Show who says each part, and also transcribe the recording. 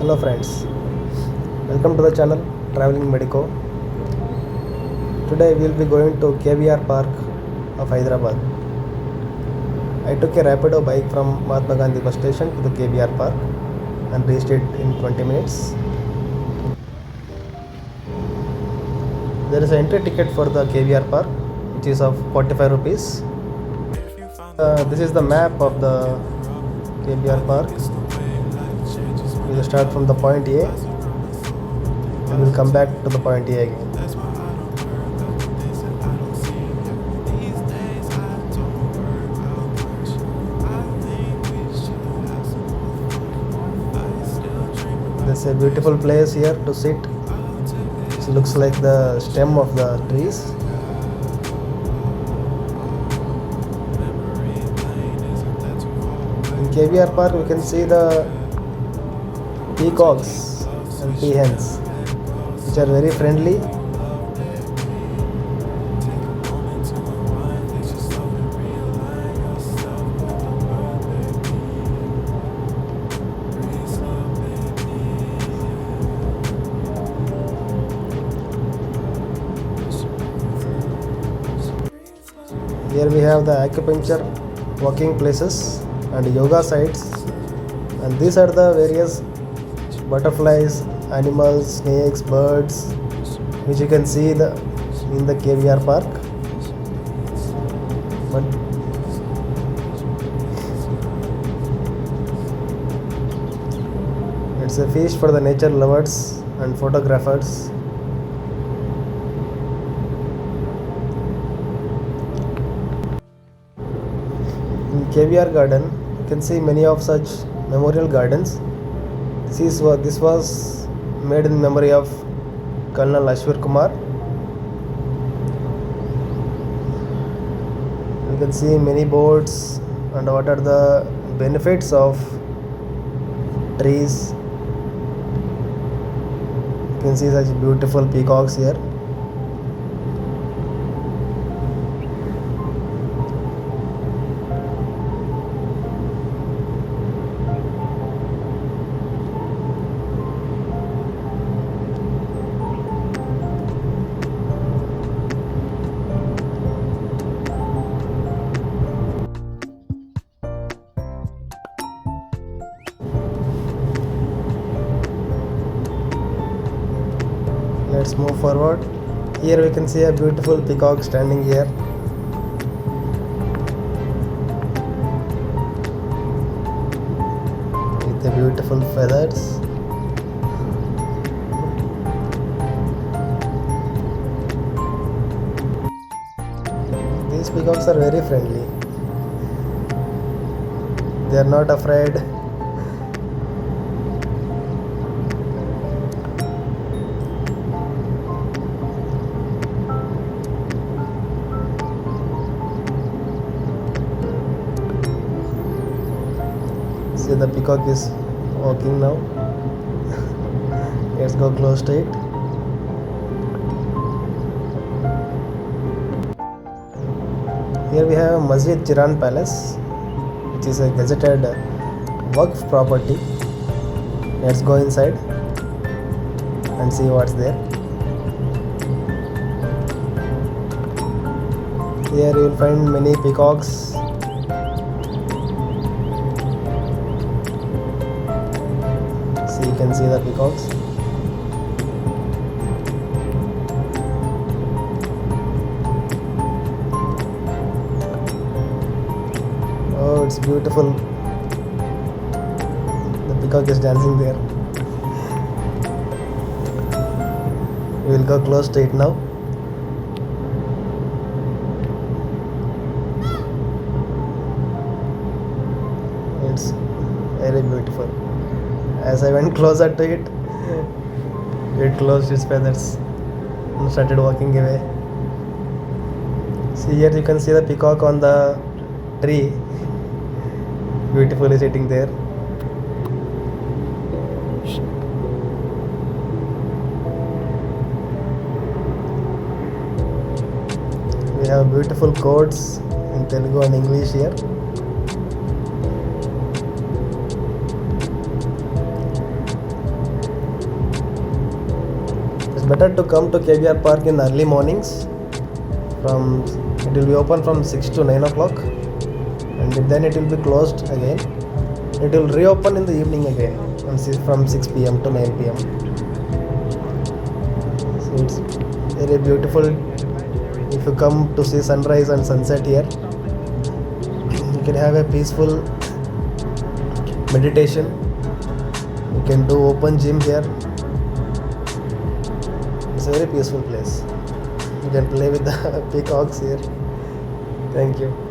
Speaker 1: Hello friends, welcome to the channel Traveling Medico. Today we will be going to KBR Park of Hyderabad. I took a Rapido bike from Mahatma Gandhi bus station to the KBR Park and reached it in 20 minutes. There is an entry ticket for the KBR Park which is of 45 rupees. This is the map of the KBR Park. We will start from the point A and we'll come back to the point A again. There's a beautiful place here to sit. It looks like the stem of the trees. In KBR Park we can see the peacocks and peahens which are very friendly. Here we have the acupuncture walking places and yoga sites, and these are the various butterflies, animals, snakes, birds which you can see in the KBR Park. But it's a feast for the nature lovers and photographers. In KBR Garden, you can see many of such memorial gardens. This was made in memory of Colonel Ashwar Kumar. You can see many boards and what are the benefits of trees. You can see such beautiful peacocks here. Let's move forward. Here we can see a beautiful peacock standing here. With the beautiful feathers. These peacocks are very friendly. They are not afraid. See, the peacock is walking now. Let's go close to it. Here we have Masjid Jiran Palace, which is a gazetted Waqf property. Let's go inside and see what's there. Here you will find many peacocks. You can see the peacocks. Oh, it's beautiful. The peacock is dancing there. We will go close to it now. It's very beautiful. As I went closer to it, it closed its feathers and started walking away. See, here you can see the peacock on the tree, beautifully sitting there. We have beautiful quotes in Telugu and English here. better to come to KBR Park in early mornings. It will be open from 6 to 9 o'clock, and then it will be closed again. It will reopen in the evening again from 6 p.m. to 9 p.m. So it's very beautiful. If you come to see sunrise and sunset here, you can have a peaceful meditation. You can do open gym here. It's a very peaceful place. You can play with the peacocks here. Thank you.